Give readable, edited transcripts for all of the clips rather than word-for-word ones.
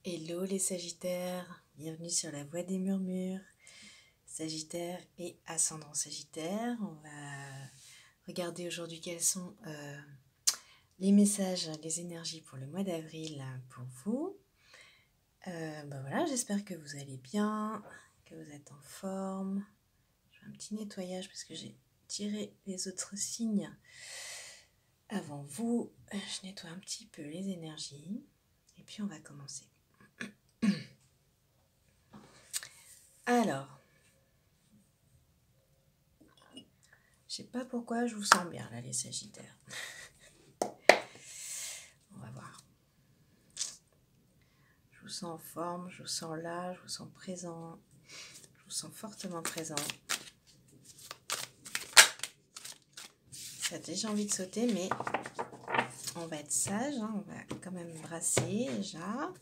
Hello les Sagittaires, bienvenue sur la Voie des Murmures. Sagittaire et ascendant Sagittaire, on va regarder aujourd'hui quels sont les messages, les énergies pour le mois d'avril pour vous. Voilà, j'espère que vous allez bien, que vous êtes en forme. Je fais un petit nettoyage parce que j'ai tiré les autres signes avant vous. Je nettoie un petit peu les énergies et puis on va commencer. Alors, je sais pas pourquoi je vous sens bien là les Sagittaires. On va voir. Je vous sens en forme, je vous sens là, je vous sens présent. Je vous sens fortement présent. Ça a déjà envie de sauter, mais on va être sage, hein, on va quand même brasser déjà.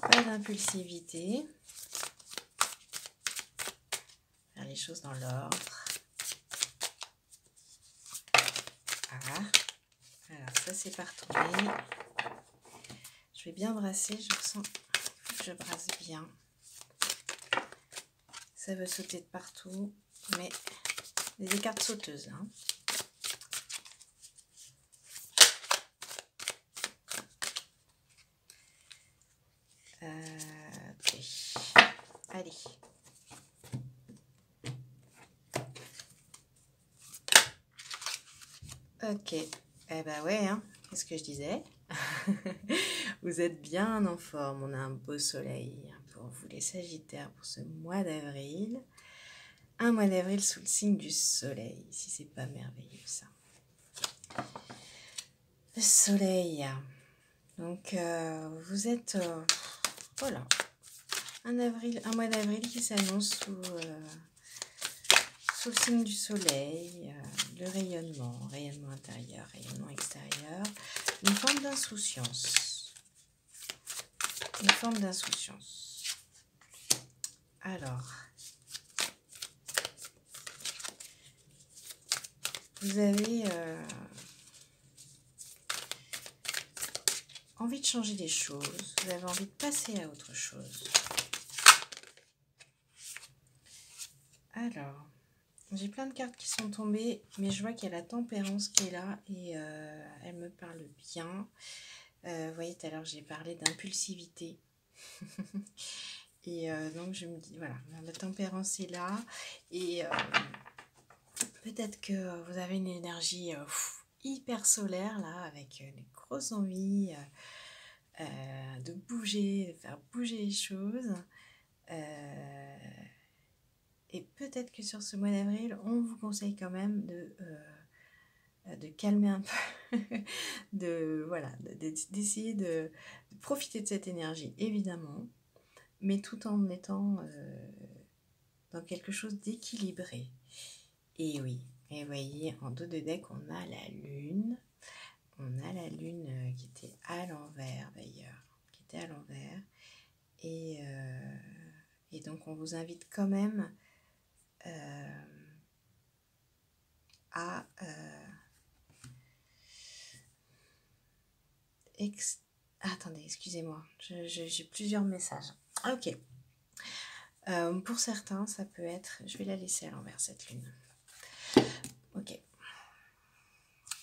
Pas d'impulsivité. Faire les choses dans l'ordre. Voilà. Alors ça c'est partout. Je vais bien brasser, je sens que je brasse bien. Ça veut sauter de partout, mais des cartes sauteuses. Hein. Ok. Allez. Ok. Eh ben ouais, hein. Qu'est-ce que je disais? Vous êtes bien en forme. On a un beau soleil pour vous les Sagittaires pour ce mois d'avril. Un mois d'avril sous le signe du soleil. Si c'est pas merveilleux ça. Le soleil. Donc vous êtes voilà. Un mois d'avril qui s'annonce sous le signe du soleil, le rayonnement intérieur, rayonnement extérieur, une forme d'insouciance. Une forme d'insouciance. Alors, vous avez envie de changer les choses, vous avez envie de passer à autre chose. Alors, j'ai plein de cartes qui sont tombées, mais je vois qu'il y a la tempérance qui est là et elle me parle bien. Vous voyez, tout à l'heure, j'ai parlé d'impulsivité. Et donc, je me dis, voilà, la tempérance est là. Et peut-être que vous avez une énergie hyper solaire, là, avec des grosses envies de bouger, de faire bouger les choses. Et peut-être que sur ce mois d'avril, on vous conseille quand même de calmer un peu, d'essayer de profiter de cette énergie, évidemment, mais tout en étant dans quelque chose d'équilibré. Et oui, et vous voyez, en dos de deck, on a la lune. On a la lune qui était à l'envers d'ailleurs, qui était à l'envers. Et donc, on vous invite quand même à attendez, excusez-moi, j'ai plusieurs messages. Ok. Pour certains, ça peut être... Je vais la laisser à l'envers, cette lune. Ok.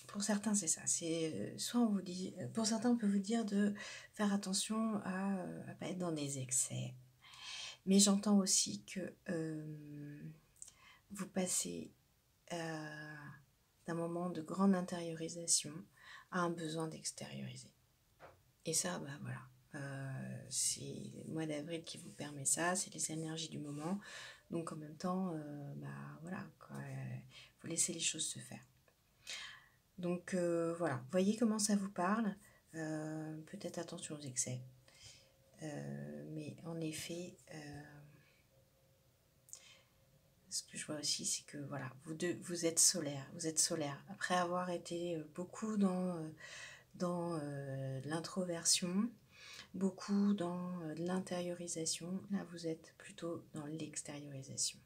Pour certains, c'est ça. C'est soit on vous dit... Pour certains, on peut vous dire de faire attention à ne pas être dans des excès. Mais j'entends aussi que vous passez d'un moment de grande intériorisation à un besoin d'extérioriser. Et ça, bah voilà. C'est le mois d'avril qui vous permet ça, c'est les énergies du moment. Donc en même temps, voilà, faut laisser les choses se faire. Donc voilà, voyez comment ça vous parle. Peut-être attention aux excès. Mais en effet, ce que je vois aussi, c'est que voilà, vous êtes solaire. Vous êtes solaire. Après avoir été beaucoup dans l'introversion, beaucoup dans l'intériorisation. Là, vous êtes plutôt dans l'extériorisation.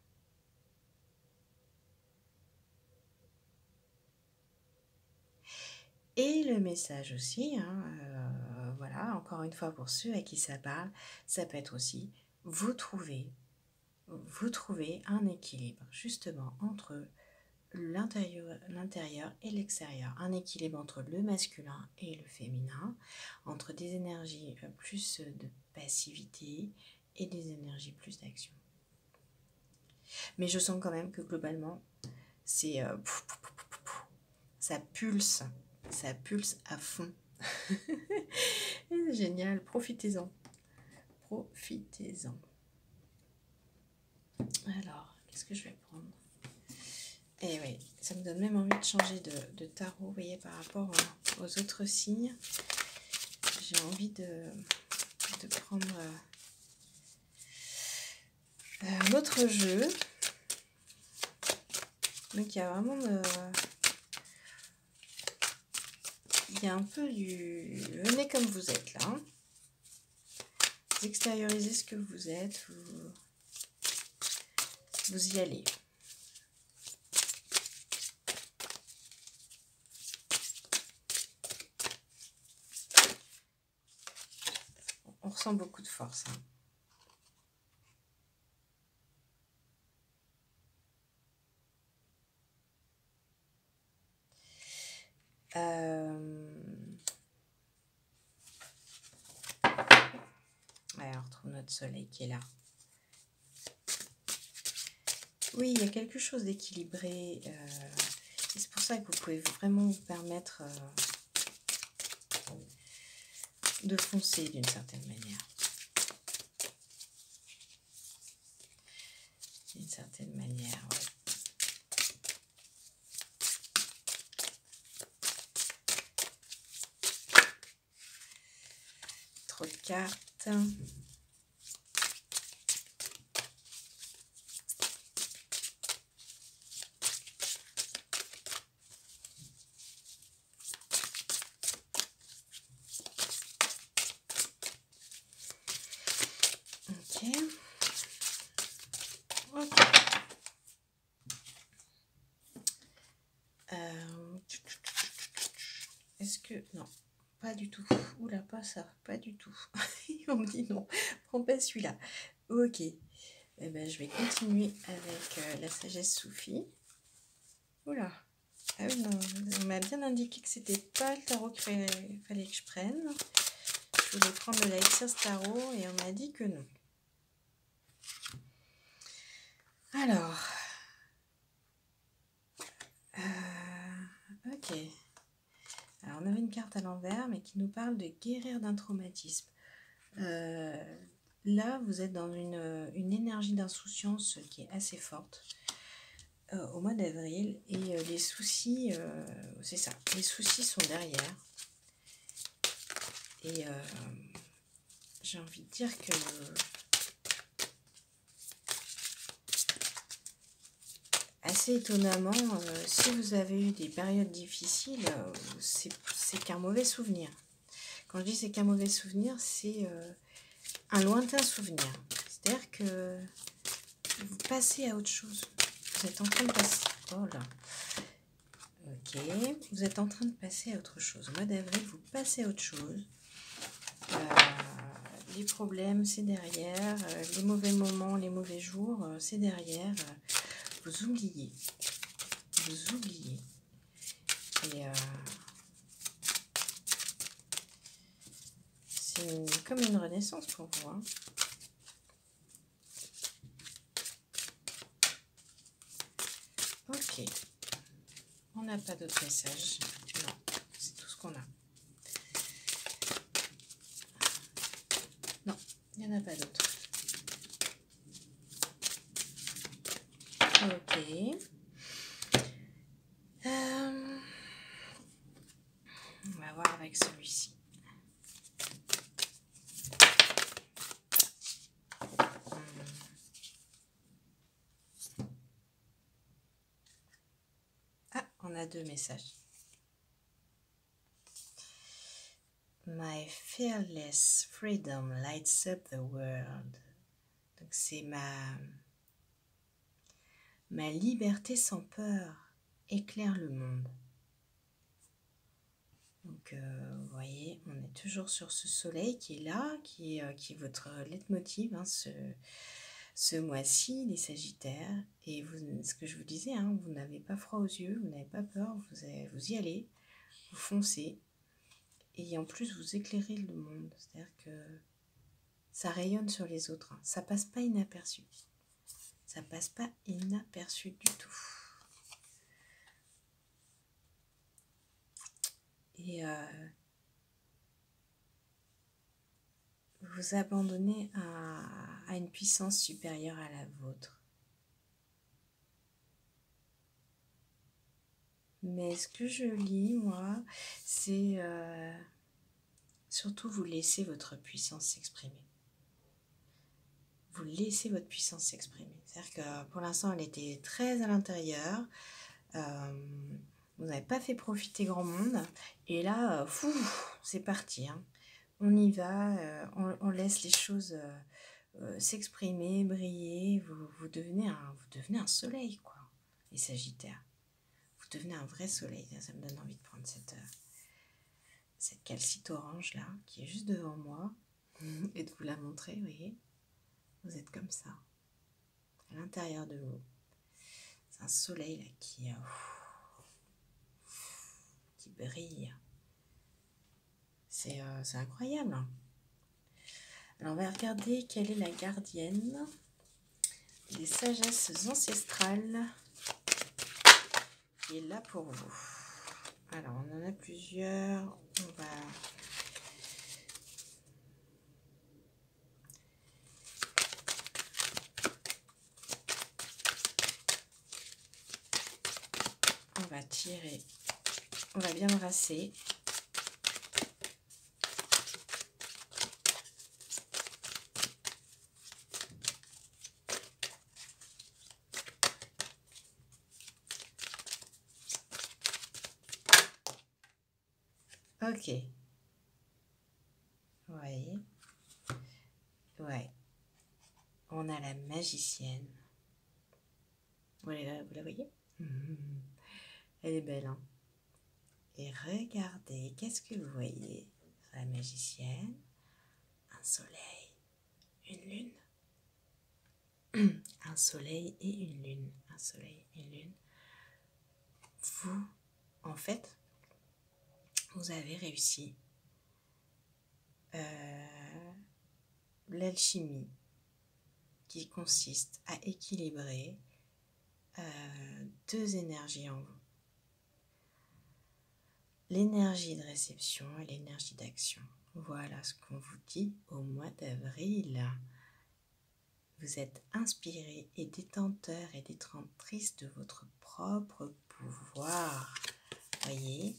Et le message aussi, hein, voilà, encore une fois pour ceux à qui ça parle, ça peut être aussi vous trouvez un équilibre justement entre l'intérieur et l'extérieur, un équilibre entre le masculin et le féminin, entre des énergies plus de passivité et des énergies plus d'action. Mais je sens quand même que globalement, c'est ça pulse à fond. C'est génial, profitez-en. Profitez-en. Alors, qu'est-ce que je vais prendre? Et oui, ça me donne même envie de changer de tarot, vous voyez, par rapport aux autres signes. J'ai envie de prendre un autre jeu. Donc il y a vraiment il y a un peu du venez comme vous êtes là. Vous extériorisez ce que vous êtes, vous y allez. On ressent beaucoup de force. Hein. Ouais, on retrouve notre soleil qui est là. Oui, il y a quelque chose d'équilibré. Et c'est pour ça que vous pouvez vraiment vous permettre de foncer d'une certaine manière. D'une certaine manière, ouais. Trop de cartes. Ok. Est-ce que... Non, pas du tout. Oula, pas ça, pas du tout. On me dit non, prends pas celui-là. Ok. Eh ben, je vais continuer avec la sagesse soufie. Oula. Ah oui, non, on m'a bien indiqué que c'était pas le tarot qu'il fallait que je prenne. Je voulais prendre le Lightseers Tarot et on m'a dit que non. Alors, ok. Alors, on avait une carte à l'envers, mais qui nous parle de guérir d'un traumatisme. Là, vous êtes dans une énergie d'insouciance qui est assez forte au mois d'avril. Et les soucis, c'est ça, les soucis sont derrière. Et j'ai envie de dire que... Assez étonnamment, si vous avez eu des périodes difficiles, c'est qu'un mauvais souvenir. Quand je dis c'est qu'un mauvais souvenir, c'est un lointain souvenir. C'est-à-dire que vous passez à autre chose. Vous êtes en train de passer... Oh là. Ok. Vous êtes en train de passer à autre chose. Au mois d'avril, vous passez à autre chose. Les problèmes, c'est derrière. Les mauvais moments, les mauvais jours, c'est derrière. Vous oubliez. Vous oubliez. Et c'est comme une renaissance pour vous. Hein. Ok. On n'a pas d'autres messages. Non, c'est tout ce qu'on a. Non, il n'y en a pas d'autres. Ok. On va voir avec celui-ci. Ah, on a deux messages. My fearless freedom lights up the world. Donc c'est ma liberté sans peur éclaire le monde. Donc, vous voyez, on est toujours sur ce soleil qui est là, qui est votre leitmotiv, hein, ce mois-ci, les Sagittaires. Et vous, ce que je vous disais, hein, vous n'avez pas froid aux yeux, vous n'avez pas peur, vous y allez, vous foncez. Et en plus, vous éclairez le monde. C'est-à-dire que ça rayonne sur les autres. Hein. Ça passe pas inaperçu. Ça passe pas inaperçu du tout. Et vous abandonnez à une puissance supérieure à la vôtre. Mais ce que je lis, moi, c'est surtout vous laissez votre puissance s'exprimer. Vous laissez votre puissance s'exprimer. C'est-à-dire que pour l'instant, elle était très à l'intérieur. Vous n'avez pas fait profiter grand monde. Et là, c'est parti. Hein. On y va, on laisse les choses s'exprimer, briller. Vous devenez un soleil, quoi, les Sagittaires. Vous devenez un vrai soleil. Ça me donne envie de prendre cette calcite orange là, qui est juste devant moi, et de vous la montrer, vous voyez. Vous êtes comme ça, à l'intérieur de vous. C'est un soleil là qui brille. C'est incroyable. Hein. Alors on va regarder quelle est la gardienne des sagesses ancestrales qui est là pour vous. Alors on en a plusieurs. On va tirer. On va bien brasser. Ok. Vous voyez? Ouais. On a la magicienne. Vous la voyez? Elle est belle, hein? Et regardez, qu'est-ce que vous voyez? La magicienne, un soleil, une lune. Un soleil et une lune. Un soleil et une lune. Vous, en fait, vous avez réussi l'alchimie qui consiste à équilibrer deux énergies en vous. L'énergie de réception et l'énergie d'action. Voilà ce qu'on vous dit au mois d'avril. Vous êtes inspiré et détenteur et détentrice de votre propre pouvoir. Voyez,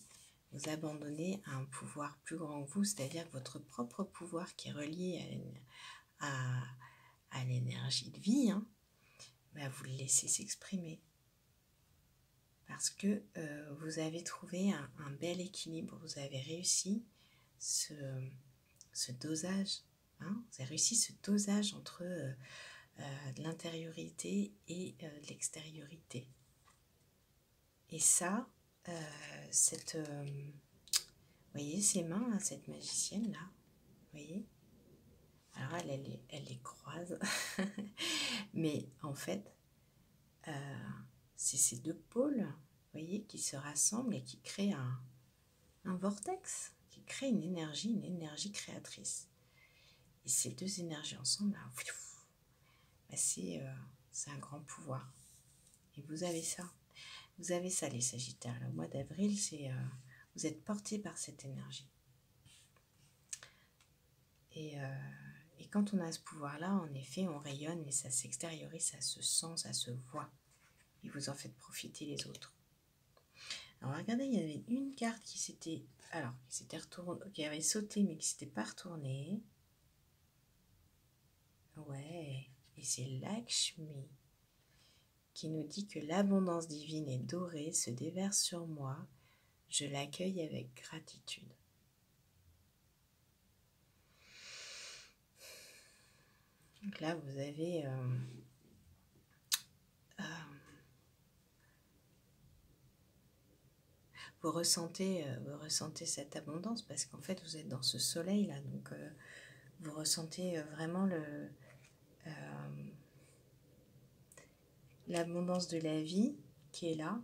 vous abandonnez à un pouvoir plus grand que vous, c'est-à-dire votre propre pouvoir qui est relié à l'énergie de vie. Hein, bah vous le laissez s'exprimer. Parce que vous avez trouvé un bel équilibre, vous avez réussi ce dosage, hein, vous avez réussi ce dosage entre de l'intériorité et de l'extériorité. Et ça, vous voyez ses mains, hein, cette magicienne-là, vous voyez? Alors elle les croise, mais en fait, c'est ces deux pôles, vous voyez, qui se rassemblent et qui créent un vortex, qui crée une énergie créatrice. Et ces deux énergies ensemble, bah, c'est un grand pouvoir. Et vous avez ça. Vous avez ça, les Sagittaires. Le mois d'avril, vous êtes portés par cette énergie. Et quand on a ce pouvoir-là, en effet, on rayonne et ça s'extériorise, ça se sent, ça se voit. Et vous en faites profiter les autres. Alors regardez, il y avait une carte qui avait sauté mais qui s'était pas retournée. Ouais, et c'est Lakshmi qui nous dit que l'abondance divine et dorée se déverse sur moi. Je l'accueille avec gratitude. Donc là, vous avez vous ressentez cette abondance parce qu'en fait vous êtes dans ce soleil là, donc vous ressentez vraiment l'abondance de la vie qui est là.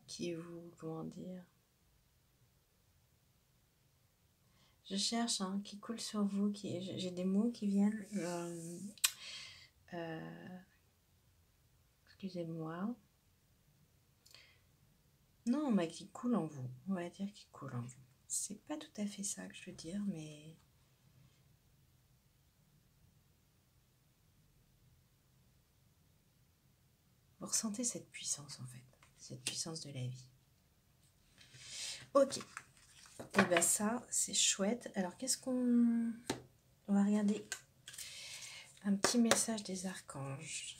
Qui vous, comment dire, je cherche, hein, qui coule sur vous, j'ai des mots qui viennent, excusez-moi, non, mais qui coule en vous, on va dire qui coule en vous. C'est pas tout à fait ça que je veux dire, mais vous ressentez cette puissance en fait, cette puissance de la vie. Ok, et bien ça c'est chouette. Alors qu'est-ce qu'on... On va regarder un petit message des archanges.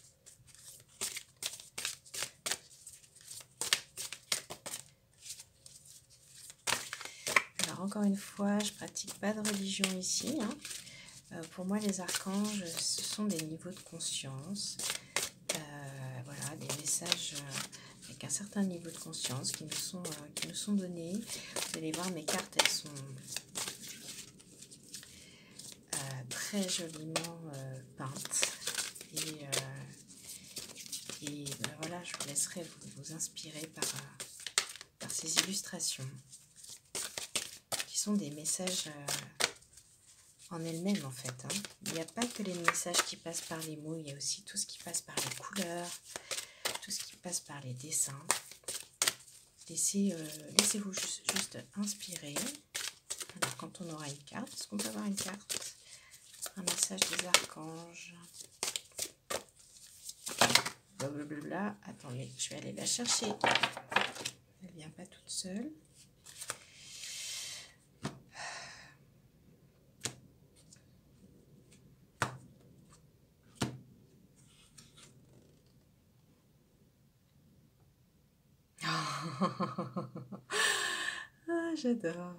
Alors encore une fois, je pratique pas de religion ici, hein. Pour moi les archanges ce sont des niveaux de conscience, voilà, des messages avec un certain niveau de conscience qui nous sont donnés. Vous allez voir, mes cartes elles sont très joliment peintes et ben voilà, je vous laisserai vous inspirer par ces illustrations qui sont des messages en elles-mêmes en fait, hein. Il n'y a pas que les messages qui passent par les mots, il y a aussi tout ce qui passe par les couleurs, tout ce qui passe par les dessins. Laissez-vous juste inspirer. Alors quand on aura une carte, est-ce qu'on peut avoir une carte? Un message des archanges. Blablabla. Attendez, je vais aller la chercher. Elle ne vient pas toute seule. Ah, j'adore.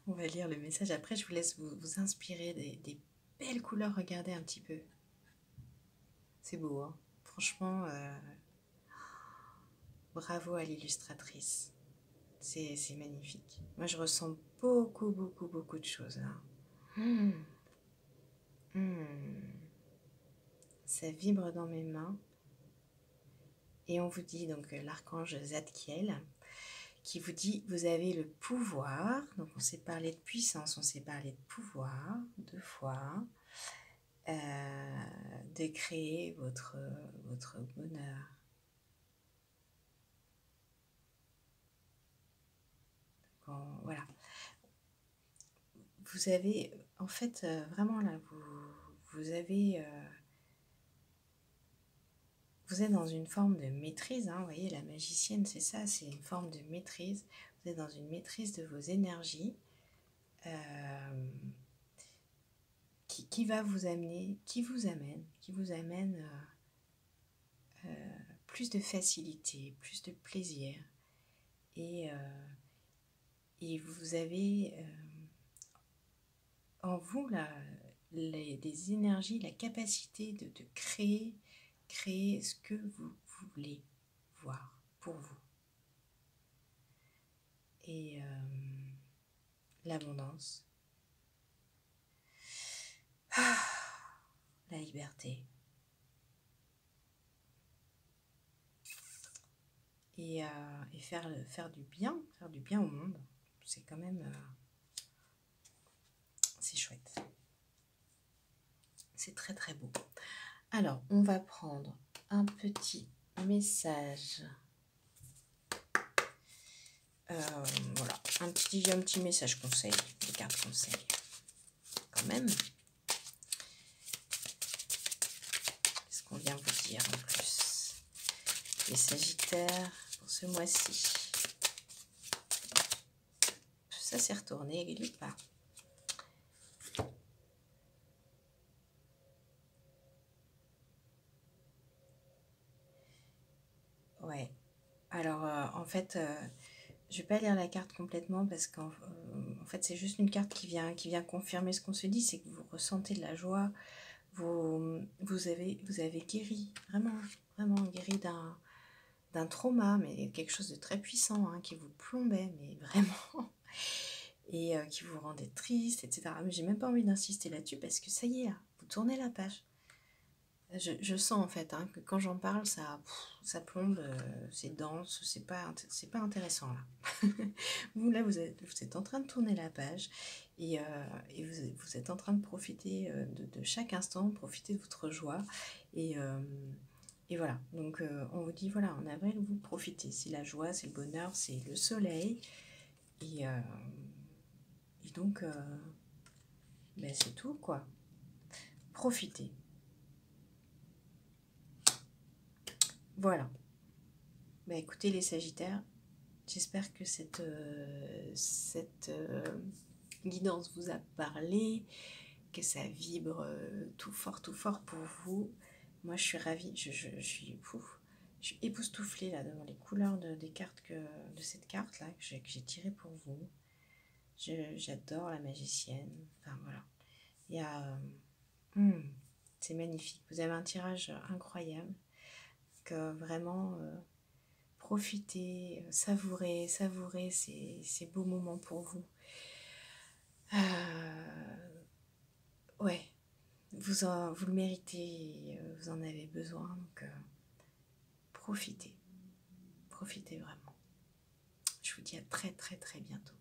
On va lire le message. Après, je vous laisse vous inspirer des belles couleurs. Regardez un petit peu. C'est beau, hein. Franchement, bravo à l'illustratrice. C'est magnifique. Moi, je ressens beaucoup de choses là. Ça vibre dans mes mains. Et on vous dit, donc, l'archange Zadkiel, qui vous dit, vous avez le pouvoir. Donc, on s'est parlé de puissance, on s'est parlé de pouvoir, 2 fois, de créer votre bonheur. Bon, voilà. Vous avez, en fait, vraiment là, vous avez... vous êtes dans une forme de maîtrise, hein, vous voyez, la magicienne, c'est ça, c'est une forme de maîtrise. Vous êtes dans une maîtrise de vos énergies qui va vous amener, qui vous amène plus de facilité, plus de plaisir. Et vous avez en vous là, des énergies, la capacité de créer ce que vous voulez voir pour vous. Et l'abondance, la liberté. Et faire du bien au monde, c'est quand même, c'est chouette. C'est très très beau. Alors, on va prendre un petit message. Voilà, un petit message conseil, des cartes conseil. Quand même. Qu'est-ce qu'on vient vous dire en plus? Les Sagittaires pour ce mois-ci. Ça s'est retourné quelque part. Ouais. Alors, en fait, je vais pas lire la carte complètement parce qu'en fait c'est juste une carte qui vient confirmer ce qu'on se dit, c'est que vous ressentez de la joie, vous avez guéri, vraiment guéri d'un trauma, mais quelque chose de très puissant hein, qui vous plombait, mais vraiment, et qui vous rendait triste, etc. Mais j'ai même pas envie d'insister là-dessus parce que ça y est, là, vous tournez la page. Je sens en fait hein, que quand j'en parle, ça plombe, c'est dense, c'est pas intéressant là. Vous là, vous êtes en train de tourner la page et vous êtes en train de profiter de chaque instant, profiter de votre joie et, euh, et voilà. Donc on vous dit voilà, en avril vous profitez, c'est la joie, c'est le bonheur, c'est le soleil et, euh, et donc ben, c'est tout quoi. Profitez. Voilà. Bah écoutez les Sagittaires, j'espère que cette guidance vous a parlé, que ça vibre tout fort pour vous. Moi je suis ravie, je suis époustouflée là devant les couleurs des cartes de cette carte là que j'ai tirée pour vous. J'adore la magicienne. Enfin voilà. Il y a, c'est magnifique. Vous avez un tirage incroyable. Que vraiment profitez, savourez ces beaux moments pour vous. Ouais, vous le méritez, vous en avez besoin, donc profitez vraiment. Je vous dis à très bientôt.